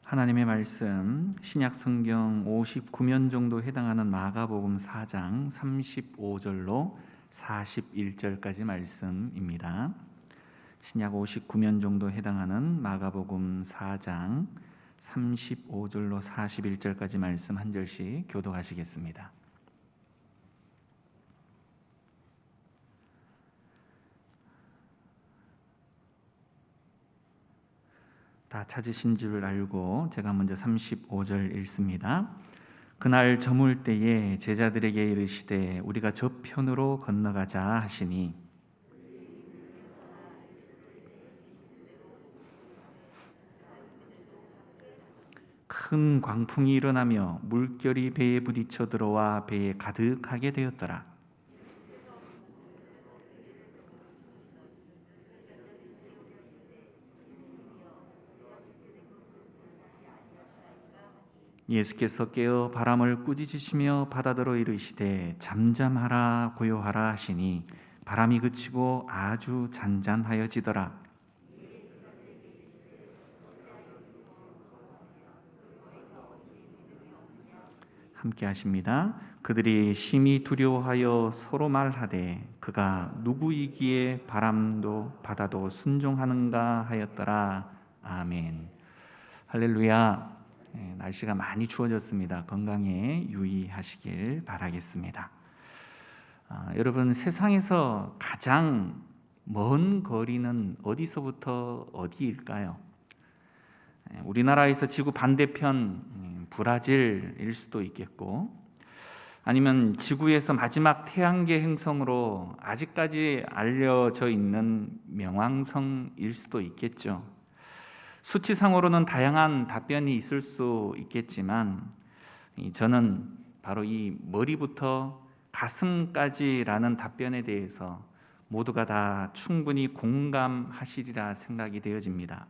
하나님의 말씀 신약 성경 59면 정도 해당하는 마가복음 4장 35절로 41절까지 말씀입니다. 신약 59면 정도 해당하는 마가복음 4장 35절로 41절까지 말씀 한 절씩 교독하시겠습니다. 다 찾으신 줄 알고 제가 먼저 35절 읽습니다. 그날 저물 때에 제자들에게 이르시되 우리가 저편으로 건너가자 하시니 큰 광풍이 일어나며 물결이 배에 부딪혀 들어와 배에 가득하게 되었더라. 예수께서 깨어 바람을 꾸짖으시며 바다더러 이르시되 잠잠하라 고요하라 하시니 바람이 그치고 아주 잔잔하여지더라. 함께 하십니다. 그들이 심히 두려워하여 서로 말하되 그가 누구이기에 바람도 바다도 순종하는가 하였더라. 아멘. 할렐루야. 날씨가 많이 추워졌습니다. 건강에 유의하시길 바라겠습니다. 여러분, 세상에서 가장 먼 거리는 어디서부터 어디일까요? 우리나라에서 지구 반대편 브라질일 수도 있겠고, 아니면 지구에서 마지막 태양계 행성으로 아직까지 알려져 있는 명왕성일 수도 있겠죠. 수치상으로는 다양한 답변이 있을 수 있겠지만 저는 바로 이 머리부터 가슴까지라는 답변에 대해서 모두가 다 충분히 공감하시리라 생각이 되어집니다.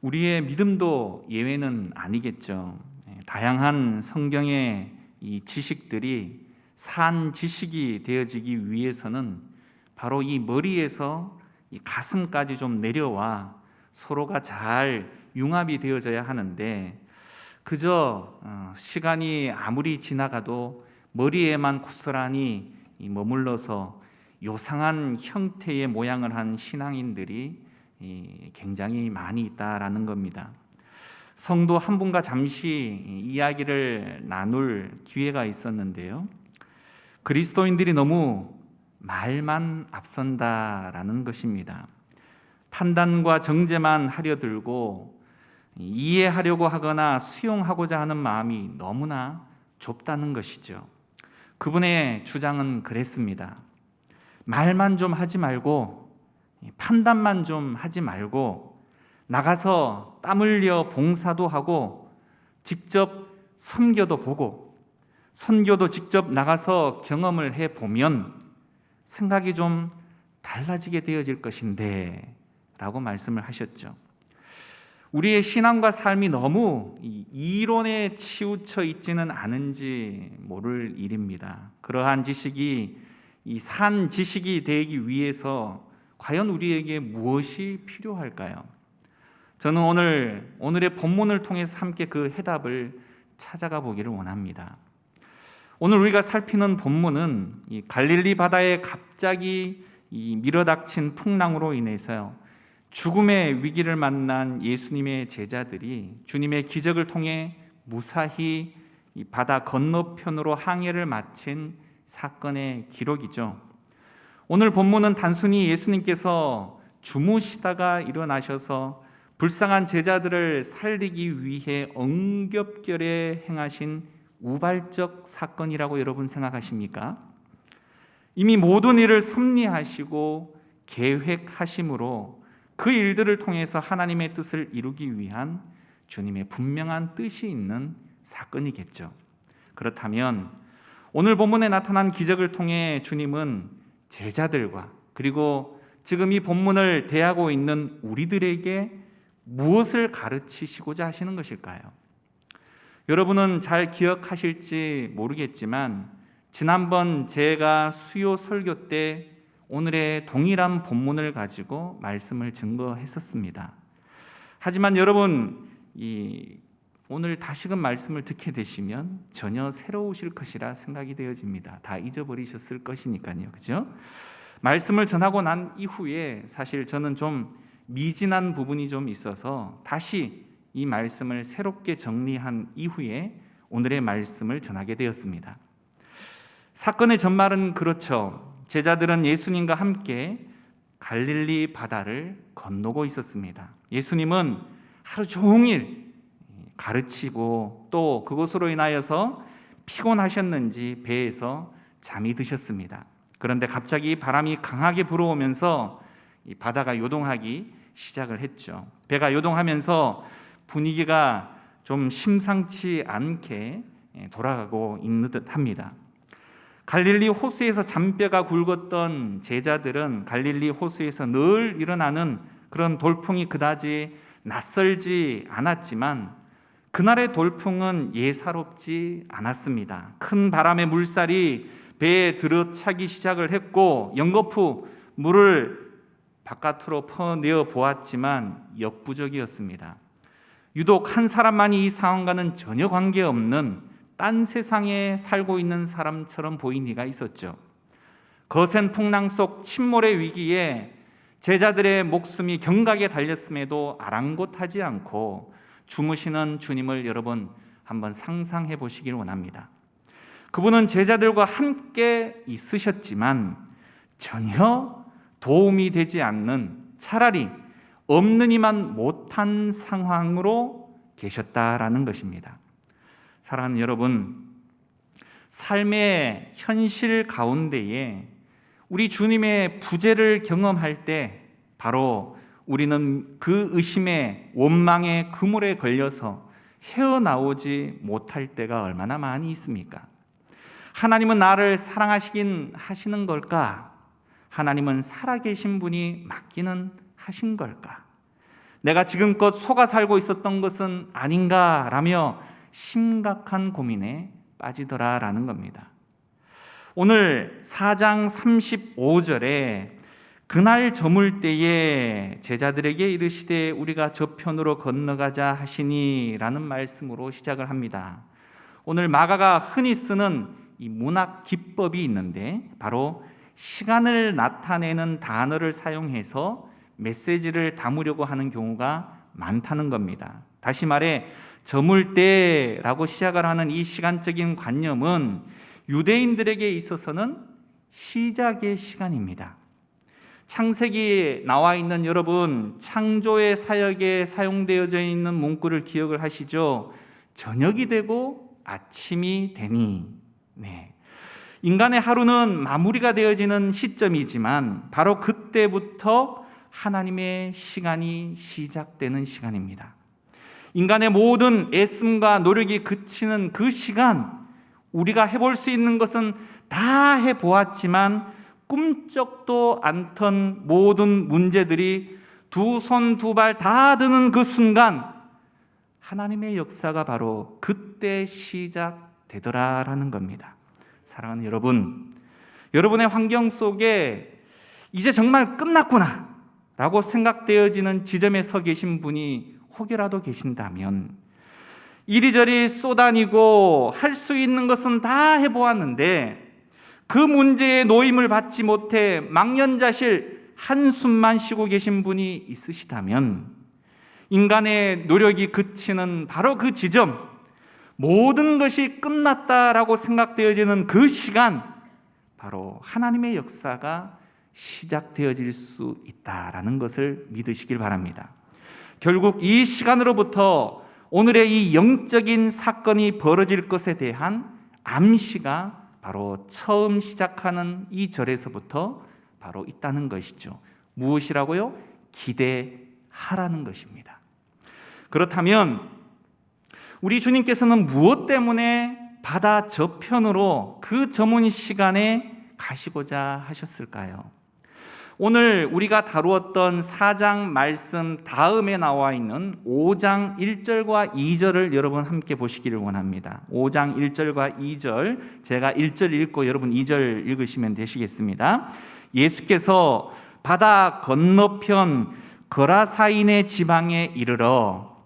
우리의 믿음도 예외는 아니겠죠. 다양한 성경의 이 지식들이 산 지식이 되어지기 위해서는 바로 이 머리에서 이 가슴까지 좀 내려와 서로가 잘 융합이 되어져야 하는데 그저 시간이 아무리 지나가도 머리에만 고스란히 머물러서 요상한 형태의 모양을 한 신앙인들이 굉장히 많이 있다라는 겁니다. 성도 한 분과 잠시 이야기를 나눌 기회가 있었는데요. 그리스도인들이 너무 말만 앞선다라는 것입니다. 판단과 정죄만 하려 들고 이해하려고 하거나 수용하고자 하는 마음이 너무나 좁다는 것이죠. 그분의 주장은 그랬습니다. 말만 좀 하지 말고 판단만 좀 하지 말고 나가서 땀 흘려 봉사도 하고 직접 섬겨도 보고 선교도 직접 나가서 경험을 해보면 생각이 좀 달라지게 되어질 것인데 라고 말씀을 하셨죠. 우리의 신앙과 삶이 너무 이론에 치우쳐 있지는 않은지 모를 일입니다. 그러한 지식이 이 산 지식이 되기 위해서 과연 우리에게 무엇이 필요할까요? 저는 오늘의 본문을 통해서 함께 그 해답을 찾아가 보기를 원합니다. 오늘 우리가 살피는 본문은 이 갈릴리 바다에 갑자기 밀어닥친 풍랑으로 인해서요. 죽음의 위기를 만난 예수님의 제자들이 주님의 기적을 통해 무사히 이 바다 건너편으로 항해를 마친 사건의 기록이죠. 오늘 본문은 단순히 예수님께서 주무시다가 일어나셔서 불쌍한 제자들을 살리기 위해 엉겹결에 행하신 우발적 사건이라고 여러분 생각하십니까? 이미 모든 일을 섭리하시고 계획하심으로 그 일들을 통해서 하나님의 뜻을 이루기 위한 주님의 분명한 뜻이 있는 사건이겠죠. 그렇다면 오늘 본문에 나타난 기적을 통해 주님은 제자들과 그리고 지금 이 본문을 대하고 있는 우리들에게 무엇을 가르치시고자 하시는 것일까요? 여러분은 잘 기억하실지 모르겠지만 지난번 제가 수요 설교 때 오늘의 동일한 본문을 가지고 말씀을 증거했었습니다. 하지만 여러분, 오늘 다시금 말씀을 듣게 되시면 전혀 새로우실 것이라 생각이 되어집니다. 다 잊어버리셨을 것이니까요. 그죠? 말씀을 전하고 난 이후에 사실 저는 좀 미진한 부분이 좀 있어서 다시 이 말씀을 새롭게 정리한 이후에 오늘의 말씀을 전하게 되었습니다. 사건의 전말은 그렇죠. 제자들은 예수님과 함께 갈릴리 바다를 건너고 있었습니다. 예수님은 하루 종일 가르치고 또 그것으로 인하여서 피곤하셨는지 배에서 잠이 드셨습니다. 그런데 갑자기 바람이 강하게 불어오면서 이 바다가 요동하기 시작을 했죠. 배가 요동하면서 분위기가 좀 심상치 않게 돌아가고 있는 듯합니다. 갈릴리 호수에서 잔뼈가 굵었던 제자들은 갈릴리 호수에서 늘 일어나는 그런 돌풍이 그다지 낯설지 않았지만 그날의 돌풍은 예사롭지 않았습니다. 큰 바람의 물살이 배에 들어차기 시작을 했고 연거푸 물을 바깥으로 퍼내어 보았지만 역부족이었습니다. 유독 한 사람만이 이 상황과는 전혀 관계없는 딴 세상에 살고 있는 사람처럼 보인 이가 있었죠. 거센 풍랑 속 침몰의 위기에 제자들의 목숨이 경각에 달렸음에도 아랑곳하지 않고 주무시는 주님을 여러분 한번 상상해 보시길 원합니다. 그분은 제자들과 함께 있으셨지만 전혀 도움이 되지 않는, 차라리 없느니만 못한 상황으로 계셨다라는 것입니다. 사랑하는 여러분, 삶의 현실 가운데에 우리 주님의 부재를 경험할 때 바로 우리는 그 의심의 원망의 그물에 걸려서 헤어나오지 못할 때가 얼마나 많이 있습니까? 하나님은 나를 사랑하시긴 하시는 걸까? 하나님은 살아계신 분이 맞기는 하신 걸까? 내가 지금껏 속아 살고 있었던 것은 아닌가라며 심각한 고민에 빠지더라라는 겁니다. 오늘 4장 35절에 그날 저물 때에 제자들에게 이르시되 우리가 저편으로 건너가자 하시니 라는 말씀으로 시작을 합니다. 오늘 마가가 흔히 쓰는 이 문학 기법이 있는데 바로 시간을 나타내는 단어를 사용해서 메시지를 담으려고 하는 경우가 많다는 겁니다. 다시 말해 저물 때라고 시작을 하는 이 시간적인 관념은 유대인들에게 있어서는 시작의 시간입니다. 창세기에 나와 있는 여러분 창조의 사역에 사용되어져 있는 문구를 기억을 하시죠? 저녁이 되고 아침이 되니. 네. 인간의 하루는 마무리가 되어지는 시점이지만 바로 그때부터 하나님의 시간이 시작되는 시간입니다. 인간의 모든 애씀과 노력이 그치는 그 시간, 우리가 해볼 수 있는 것은 다 해보았지만 꿈쩍도 않던 모든 문제들이 두 손 두 발 다 드는 그 순간 하나님의 역사가 바로 그때 시작되더라라는 겁니다. 사랑하는 여러분, 여러분의 환경 속에 이제 정말 끝났구나 라고 생각되어지는 지점에 서 계신 분이 혹여라도 계신다면 이리저리 쏘다니고 할 수 있는 것은 다 해보았는데 그 문제에 노임을 받지 못해 망연자실 한숨만 쉬고 계신 분이 있으시다면 인간의 노력이 그치는 바로 그 지점, 모든 것이 끝났다라고 생각되어지는 그 시간, 바로 하나님의 역사가 시작되어질 수 있다라는 것을 믿으시길 바랍니다. 결국 이 시간으로부터 오늘의 이 영적인 사건이 벌어질 것에 대한 암시가 바로 처음 시작하는 이 절에서부터 바로 있다는 것이죠. 무엇이라고요? 기대하라는 것입니다. 그렇다면 우리 주님께서는 무엇 때문에 바다 저편으로 그 저문 시간에 가시고자 하셨을까요? 오늘 우리가 다루었던 4장 말씀 다음에 나와 있는 5장 1절과 2절을 여러분 함께 보시기를 원합니다. 5장 1절과 2절, 제가 1절 읽고 여러분 2절 읽으시면 되시겠습니다. 예수께서 바다 건너편 거라사인의 지방에 이르러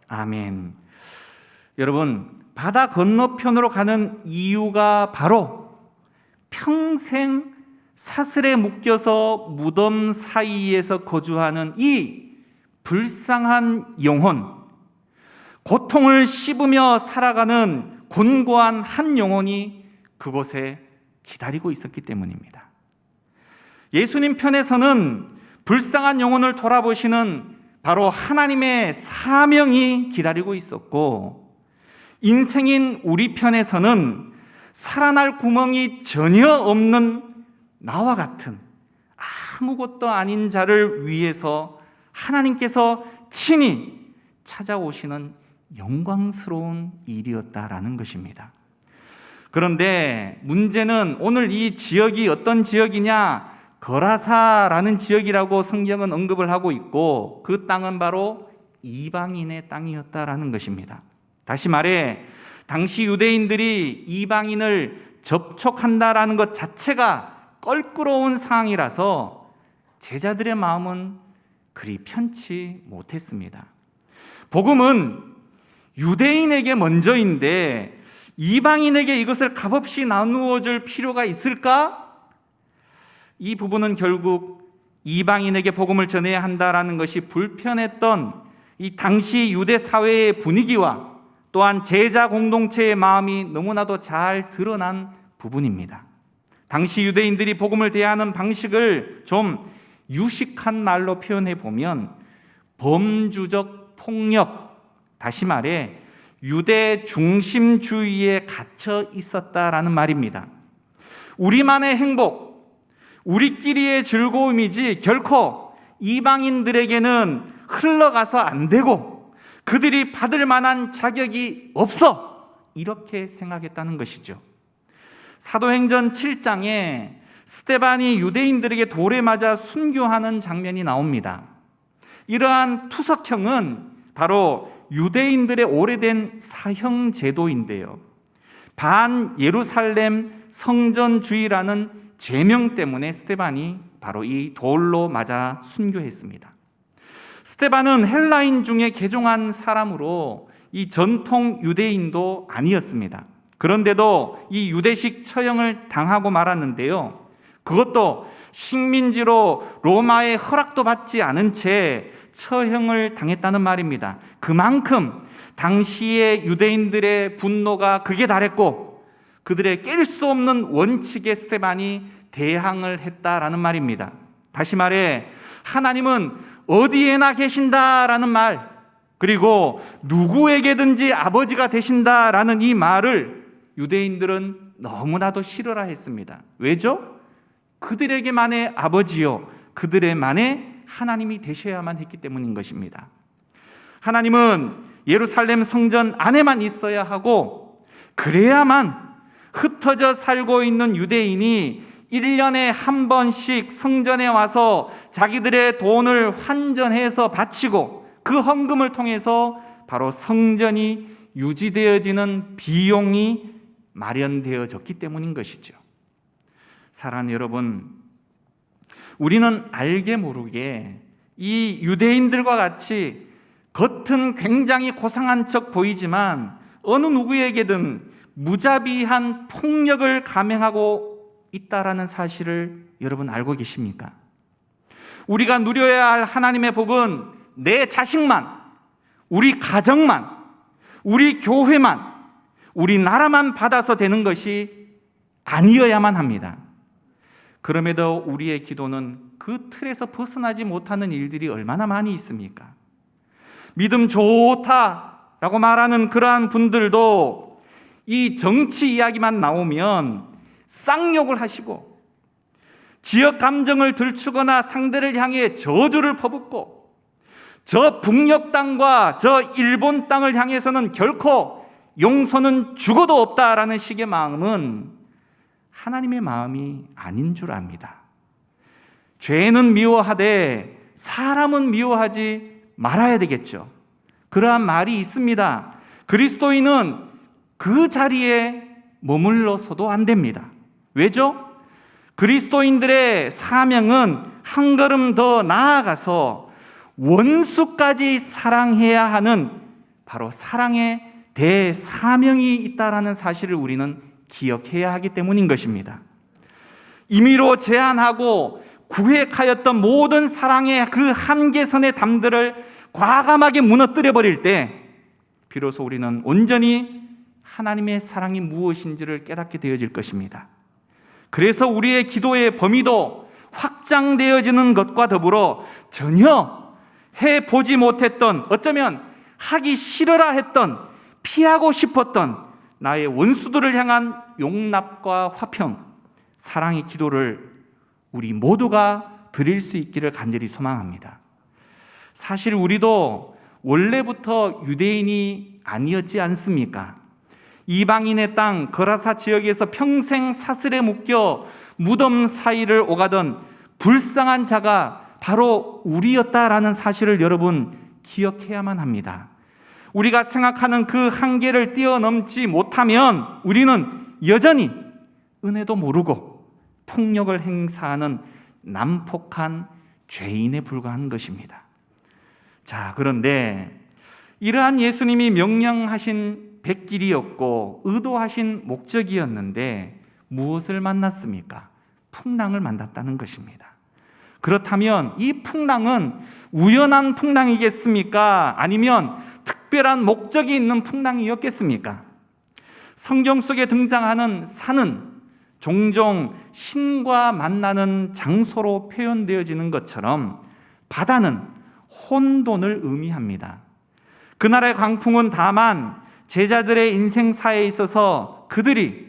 아멘. 여러분, 바다 건너편으로 가는 이유가 바로 평생 사슬에 묶여서 무덤 사이에서 거주하는 이 불쌍한 영혼, 고통을 씹으며 살아가는 곤고한 한 영혼이 그곳에 기다리고 있었기 때문입니다. 예수님 편에서는 불쌍한 영혼을 돌아보시는 바로 하나님의 사명이 기다리고 있었고, 인생인 우리 편에서는 살아날 구멍이 전혀 없는 나와 같은 아무것도 아닌 자를 위해서 하나님께서 친히 찾아오시는 영광스러운 일이었다라는 것입니다. 그런데 문제는 오늘 이 지역이 어떤 지역이냐? 거라사라는 지역이라고 성경은 언급을 하고 있고, 그 땅은 바로 이방인의 땅이었다라는 것입니다. 다시 말해, 당시 유대인들이 이방인을 접촉한다라는 것 자체가 껄끄러운 상황이라서 제자들의 마음은 그리 편치 못했습니다. 복음은 유대인에게 먼저인데 이방인에게 이것을 값없이 나누어 줄 필요가 있을까? 이 부분은 결국 이방인에게 복음을 전해야 한다라는 것이 불편했던 이 당시 유대 사회의 분위기와 또한 제자 공동체의 마음이 너무나도 잘 드러난 부분입니다. 당시 유대인들이 복음을 대하는 방식을 좀 유식한 말로 표현해 보면 범주적 폭력, 다시 말해 유대 중심주의에 갇혀 있었다라는 말입니다. 우리만의 행복, 우리끼리의 즐거움이지 결코 이방인들에게는 흘러가서 안 되고 그들이 받을 만한 자격이 없어, 이렇게 생각했다는 것이죠. 사도행전 7장에 스데반이 유대인들에게 돌에 맞아 순교하는 장면이 나옵니다. 이러한 투석형은 바로 유대인들의 오래된 사형 제도인데요, 반 예루살렘 성전주의라는 죄명 때문에 스데반이 바로 이 돌로 맞아 순교했습니다. 스데반은 헬라인 중에 개종한 사람으로 이 전통 유대인도 아니었습니다. 그런데도 이 유대식 처형을 당하고 말았는데요, 그것도 식민지로 로마의 허락도 받지 않은 채 처형을 당했다는 말입니다. 그만큼 당시의 유대인들의 분노가 극에 달했고 그들의 깰 수 없는 원칙에 스데반이 대항을 했다라는 말입니다. 다시 말해 하나님은 어디에나 계신다라는 말, 그리고 누구에게든지 아버지가 되신다라는 이 말을 유대인들은 너무나도 싫어라 했습니다. 왜죠? 그들에게만의 아버지요, 그들에만의 하나님이 되셔야만 했기 때문인 것입니다. 하나님은 예루살렘 성전 안에만 있어야 하고 그래야만 흩어져 살고 있는 유대인이 1년에 한 번씩 성전에 와서 자기들의 돈을 환전해서 바치고 그 헌금을 통해서 바로 성전이 유지되어지는 비용이 마련되어졌기 때문인 것이죠. 사랑하는 여러분, 우리는 알게 모르게 이 유대인들과 같이 겉은 굉장히 고상한 척 보이지만 어느 누구에게든 무자비한 폭력을 감행하고 있다라는 사실을 여러분 알고 계십니까? 우리가 누려야 할 하나님의 복은 내 자식만, 우리 가정만, 우리 교회만, 우리 나라만 받아서 되는 것이 아니어야만 합니다. 그럼에도 우리의 기도는 그 틀에서 벗어나지 못하는 일들이 얼마나 많이 있습니까? 믿음 좋다라고 말하는 그러한 분들도 이 정치 이야기만 나오면 쌍욕을 하시고 지역 감정을 들추거나 상대를 향해 저주를 퍼붓고 저 북녘 땅과 저 일본 땅을 향해서는 결코 용서는 죽어도 없다라는 식의 마음은 하나님의 마음이 아닌 줄 압니다. 죄는 미워하되 사람은 미워하지 말아야 되겠죠. 그러한 말이 있습니다. 그리스도인은 그 자리에 머물러서도 안 됩니다. 왜죠? 그리스도인들의 사명은 한 걸음 더 나아가서 원수까지 사랑해야 하는 바로 사랑의 대사명이 있다라는 사실을 우리는 기억해야 하기 때문인 것입니다. 임의로 제한하고 구획하였던 모든 사랑의 그 한계선의 담들을 과감하게 무너뜨려 버릴 때 비로소 우리는 온전히 하나님의 사랑이 무엇인지를 깨닫게 되어질 것입니다. 그래서 우리의 기도의 범위도 확장되어지는 것과 더불어 전혀 해보지 못했던, 어쩌면 하기 싫어라 했던, 피하고 싶었던 나의 원수들을 향한 용납과 화평, 사랑의 기도를 우리 모두가 드릴 수 있기를 간절히 소망합니다. 사실 우리도 원래부터 유대인이 아니었지 않습니까? 이방인의 땅 거라사 지역에서 평생 사슬에 묶여 무덤 사이를 오가던 불쌍한 자가 바로 우리였다라는 사실을 여러분 기억해야만 합니다. 우리가 생각하는 그 한계를 뛰어넘지 못하면 우리는 여전히 은혜도 모르고 폭력을 행사하는 난폭한 죄인에 불과한 것입니다. 자, 그런데 이러한 예수님이 명령하신 백길이었고 의도하신 목적이었는데 무엇을 만났습니까? 풍랑을 만났다는 것입니다. 그렇다면 이 풍랑은 우연한 풍랑이겠습니까? 아니면 특별한 목적이 있는 풍랑이었겠습니까? 성경 속에 등장하는 산은 종종 신과 만나는 장소로 표현되어지는 것처럼 바다는 혼돈을 의미합니다. 그날의 광풍은 다만 제자들의 인생사에 있어서 그들이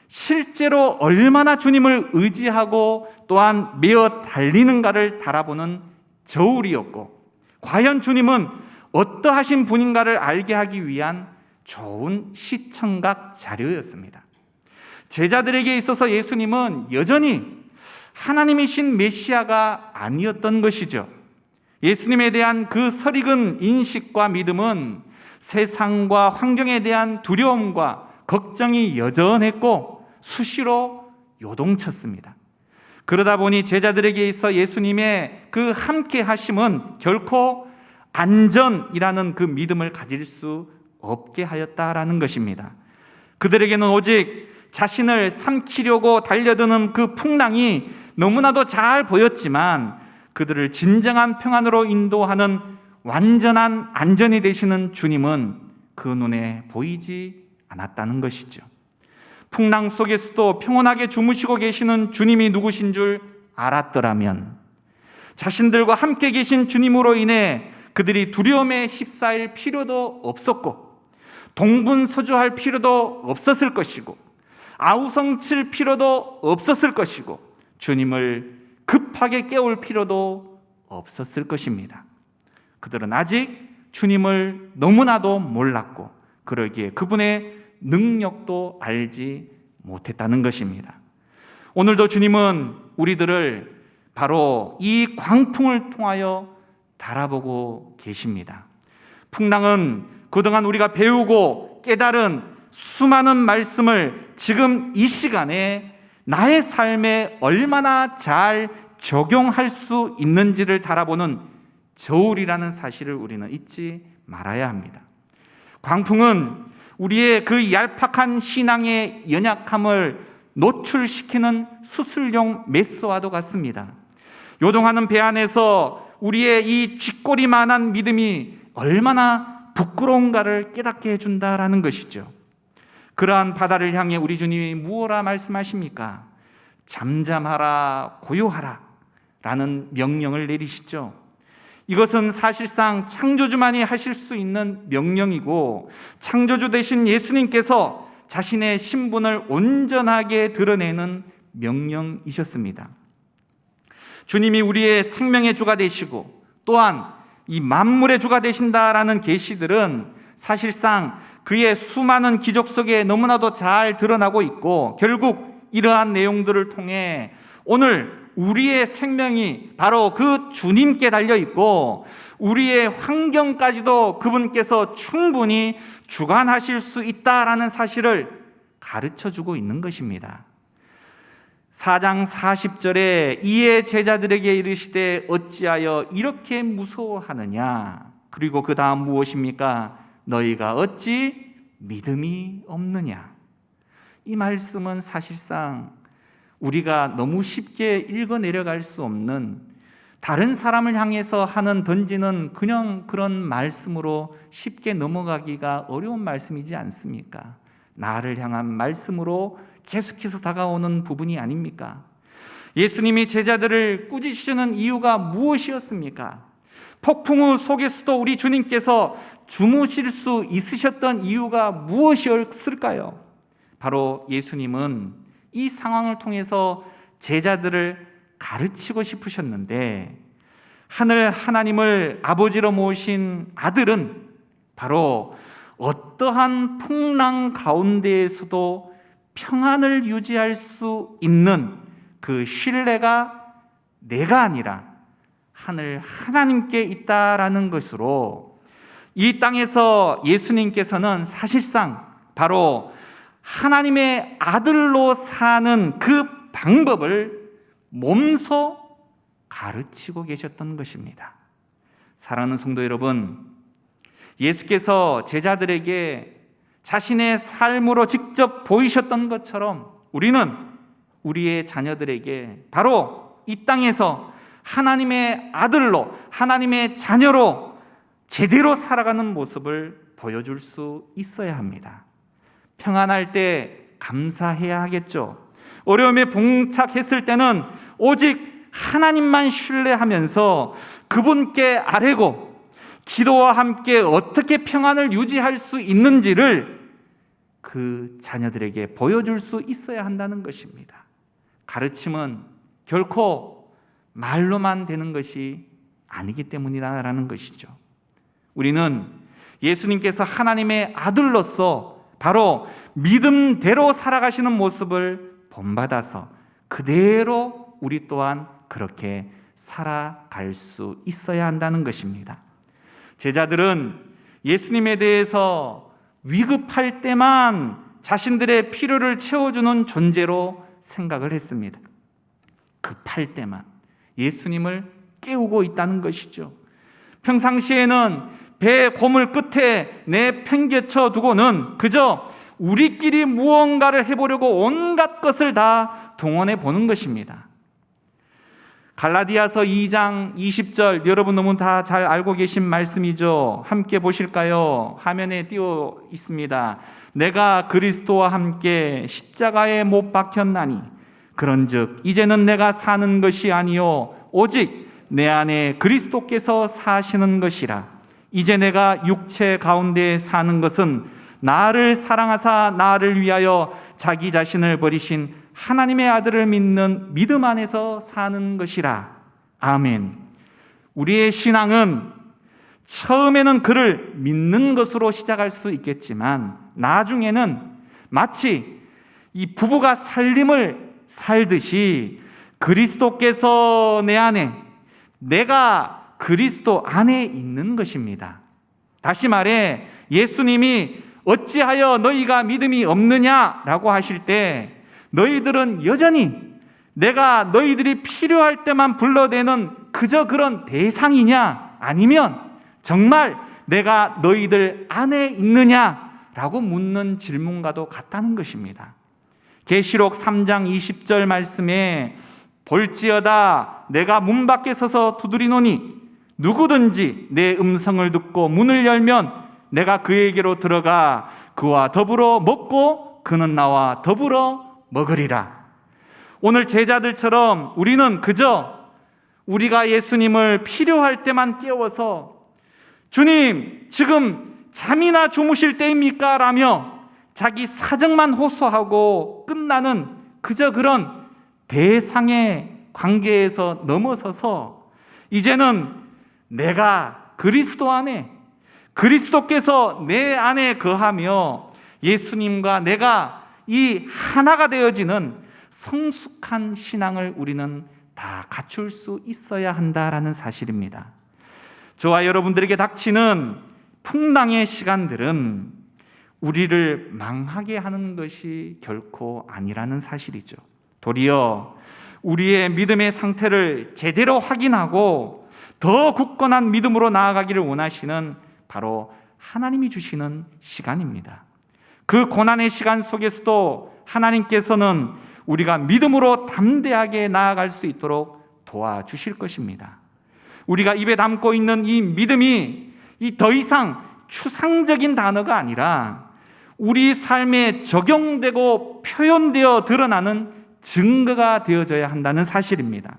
실제로 얼마나 주님을 의지하고 또한 메어 달리는가를 달아보는 저울이었고, 과연 주님은 어떠하신 분인가를 알게 하기 위한 좋은 시청각 자료였습니다. 제자들에게 있어서 예수님은 여전히 하나님이신 메시아가 아니었던 것이죠. 예수님에 대한 그 설익은 인식과 믿음은 세상과 환경에 대한 두려움과 걱정이 여전했고 수시로 요동쳤습니다. 그러다 보니 제자들에게 있어 예수님의 그 함께 하심은 결코 안전이라는 그 믿음을 가질 수 없게 하였다라는 것입니다. 그들에게는 오직 자신을 삼키려고 달려드는 그 풍랑이 너무나도 잘 보였지만 그들을 진정한 평안으로 인도하는 완전한 안전이 되시는 주님은 그 눈에 보이지 않았다는 것이죠. 풍랑 속에서도 평온하게 주무시고 계시는 주님이 누구신 줄 알았더라면 자신들과 함께 계신 주님으로 인해 그들이 두려움에 휩싸일 필요도 없었고 동분서주할 필요도 없었을 것이고 아우성칠 필요도 없었을 것이고 주님을 급하게 깨울 필요도 없었을 것입니다. 그들은 아직 주님을 너무나도 몰랐고 그러기에 그분의 능력도 알지 못했다는 것입니다. 오늘도 주님은 우리들을 바로 이 광풍을 통하여 달아보고 계십니다. 풍랑은 그동안 우리가 배우고 깨달은 수많은 말씀을 지금 이 시간에 나의 삶에 얼마나 잘 적용할 수 있는지를 달아보는 저울이라는 사실을 우리는 잊지 말아야 합니다. 광풍은 우리의 그 얄팍한 신앙의 연약함을 노출시키는 수술용 메스와도 같습니다. 요동하는 배 안에서 우리의 이 쥐꼬리만한 믿음이 얼마나 부끄러운가를 깨닫게 해준다라는 것이죠. 그러한 바다를 향해 우리 주님이 무엇라 말씀하십니까? 잠잠하라, 고요하라 라는 명령을 내리시죠. 이것은 사실상 창조주만이 하실 수 있는 명령이고 창조주 되신 예수님께서 자신의 신분을 온전하게 드러내는 명령이셨습니다. 주님이 우리의 생명의 주가 되시고 또한 이 만물의 주가 되신다라는 계시들은 사실상 그의 수많은 기적 속에 너무나도 잘 드러나고 있고 결국 이러한 내용들을 통해 오늘 우리의 생명이 바로 그 주님께 달려있고 우리의 환경까지도 그분께서 충분히 주관하실 수 있다라는 사실을 가르쳐주고 있는 것입니다. 4장 40절에 이에 제자들에게 이르시되 어찌하여 이렇게 무서워하느냐. 그리고 그 다음 무엇입니까? 너희가 어찌 믿음이 없느냐. 이 말씀은 사실상 우리가 너무 쉽게 읽어 내려갈 수 없는, 다른 사람을 향해서 던지는 그냥 그런 말씀으로 쉽게 넘어가기가 어려운 말씀이지 않습니까? 나를 향한 말씀으로 계속해서 다가오는 부분이 아닙니까? 예수님이 제자들을 꾸짖으시는 이유가 무엇이었습니까? 폭풍우 속에서도 우리 주님께서 주무실 수 있으셨던 이유가 무엇이었을까요? 바로 예수님은 이 상황을 통해서 제자들을 가르치고 싶으셨는데, 하늘 하나님을 아버지로 모신 아들은 바로 어떠한 풍랑 가운데에서도 평안을 유지할 수 있는 그 신뢰가 내가 아니라 하늘 하나님께 있다라는 것으로, 이 땅에서 예수님께서는 사실상 바로 하나님의 아들로 사는 그 방법을 몸소 가르치고 계셨던 것입니다. 사랑하는 성도 여러분, 예수께서 제자들에게 자신의 삶으로 직접 보이셨던 것처럼 우리는 우리의 자녀들에게 바로 이 땅에서 하나님의 아들로, 하나님의 자녀로 제대로 살아가는 모습을 보여줄 수 있어야 합니다. 평안할 때 감사해야 하겠죠. 어려움에 봉착했을 때는 오직 하나님만 신뢰하면서 그분께 아뢰고 기도와 함께 어떻게 평안을 유지할 수 있는지를 그 자녀들에게 보여줄 수 있어야 한다는 것입니다. 가르침은 결코 말로만 되는 것이 아니기 때문이라는 것이죠. 우리는 예수님께서 하나님의 아들로서 바로 믿음대로 살아가시는 모습을 본받아서 그대로 우리 또한 그렇게 살아갈 수 있어야 한다는 것입니다. 제자들은 예수님에 대해서 위급할 때만 자신들의 필요를 채워주는 존재로 생각을 했습니다. 급할 때만 예수님을 깨우고 있다는 것이죠. 평상시에는 배 고물 끝에 내팽개쳐 두고는 그저 우리끼리 무언가를 해보려고 온갖 것을 다 동원해 보는 것입니다. 갈라디아서 2장 20절, 여러분 너무 다 잘 알고 계신 말씀이죠. 함께 보실까요? 화면에 띄어 있습니다. 내가 그리스도와 함께 십자가에 못 박혔나니 그런즉 이제는 내가 사는 것이 아니요 오직 내 안에 그리스도께서 사시는 것이라. 이제 내가 육체 가운데 사는 것은 나를 사랑하사 나를 위하여 자기 자신을 버리신 하나님의 아들을 믿는 믿음 안에서 사는 것이라. 아멘. 우리의 신앙은 처음에는 그를 믿는 것으로 시작할 수 있겠지만 나중에는 마치 이 부부가 살림을 살듯이 그리스도께서 내 안에, 내가 그리스도 안에 있는 것입니다. 다시 말해 예수님이 어찌하여 너희가 믿음이 없느냐라고 하실 때 너희들은 여전히 내가 너희들이 필요할 때만 불러대는 그저 그런 대상이냐, 아니면 정말 내가 너희들 안에 있느냐라고 묻는 질문과도 같다는 것입니다. 계시록 3장 20절 말씀에 볼지어다 내가 문 밖에 서서 두드리노니 누구든지 내 음성을 듣고 문을 열면 내가 그에게로 들어가 그와 더불어 먹고 그는 나와 더불어 먹으리라. 오늘 제자들처럼 우리는 그저 우리가 예수님을 필요할 때만 깨워서 주님 지금 잠이나 주무실 때입니까? 라며 자기 사정만 호소하고 끝나는 그저 그런 대상의 관계에서 넘어서서 이제는 내가 그리스도 안에, 그리스도께서 내 안에 거하며 예수님과 내가 이 하나가 되어지는 성숙한 신앙을 우리는 다 갖출 수 있어야 한다라는 사실입니다. 저와 여러분들에게 닥치는 풍랑의 시간들은 우리를 망하게 하는 것이 결코 아니라는 사실이죠. 도리어 우리의 믿음의 상태를 제대로 확인하고 더 굳건한 믿음으로 나아가기를 원하시는 바로 하나님이 주시는 시간입니다. 그 고난의 시간 속에서도 하나님께서는 우리가 믿음으로 담대하게 나아갈 수 있도록 도와주실 것입니다. 우리가 입에 담고 있는 이 믿음이 더 이상 추상적인 단어가 아니라 우리 삶에 적용되고 표현되어 드러나는 증거가 되어져야 한다는 사실입니다.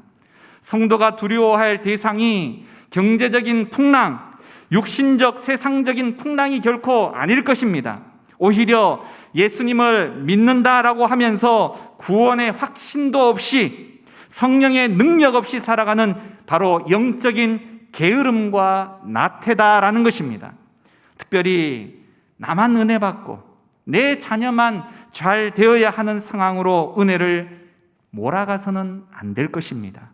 성도가 두려워할 대상이 경제적인 풍랑, 육신적 세상적인 풍랑이 결코 아닐 것입니다. 오히려 예수님을 믿는다라고 하면서 구원의 확신도 없이 성령의 능력 없이 살아가는 바로 영적인 게으름과 나태다라는 것입니다. 특별히 나만 은혜 받고 내 자녀만 잘 되어야 하는 상황으로 은혜를 몰아가서는 안 될 것입니다.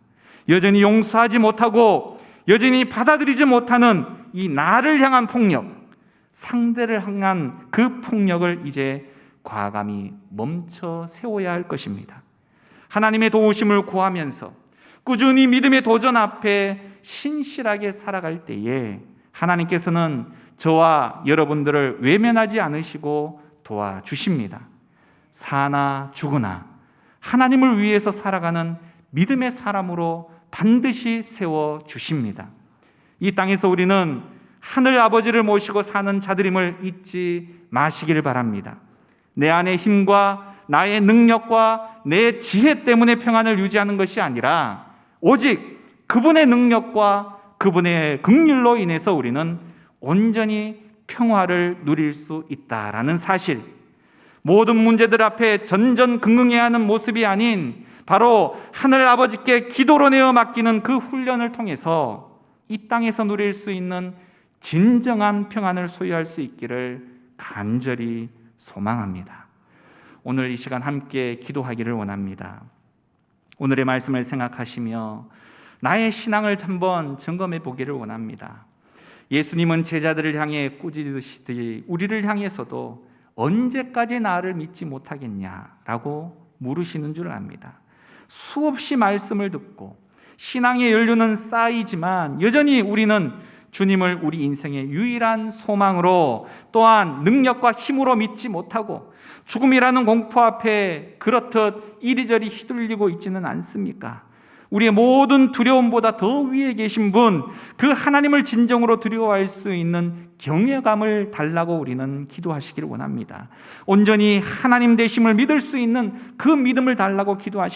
여전히 용서하지 못하고 여전히 받아들이지 못하는 이 나를 향한 폭력, 상대를 향한 그 폭력을 이제 과감히 멈춰 세워야 할 것입니다. 하나님의 도우심을 구하면서 꾸준히 믿음의 도전 앞에 신실하게 살아갈 때에 하나님께서는 저와 여러분들을 외면하지 않으시고 도와주십니다. 사나 죽으나 하나님을 위해서 살아가는 믿음의 사람으로 반드시 세워주십니다. 이 땅에서 우리는 하늘 아버지를 모시고 사는 자들임을 잊지 마시길 바랍니다. 내 안의 힘과 나의 능력과 내 지혜 때문에 평안을 유지하는 것이 아니라 오직 그분의 능력과 그분의 긍휼로 인해서 우리는 온전히 평화를 누릴 수 있다라는 사실, 모든 문제들 앞에 전전긍긍해야 하는 모습이 아닌 바로 하늘 아버지께 기도로 내어 맡기는 그 훈련을 통해서 이 땅에서 누릴 수 있는 진정한 평안을 소유할 수 있기를 간절히 소망합니다. 오늘 이 시간 함께 기도하기를 원합니다. 오늘의 말씀을 생각하시며 나의 신앙을 한번 점검해 보기를 원합니다. 예수님은 제자들을 향해 꾸짖으시듯이 우리를 향해서도 언제까지 나를 믿지 못하겠냐라고 물으시는 줄 압니다. 수없이 말씀을 듣고 신앙의 연료는 쌓이지만 여전히 우리는 주님을 우리 인생의 유일한 소망으로 또한 능력과 힘으로 믿지 못하고 죽음이라는 공포 앞에 그렇듯 이리저리 휘둘리고 있지는 않습니까? 우리의 모든 두려움보다 더 위에 계신 분, 그 하나님을 진정으로 두려워할 수 있는 경외감을 달라고 우리는 기도하시기를 원합니다. 온전히 하나님 되심을 믿을 수 있는 그 믿음을 달라고 기도하시기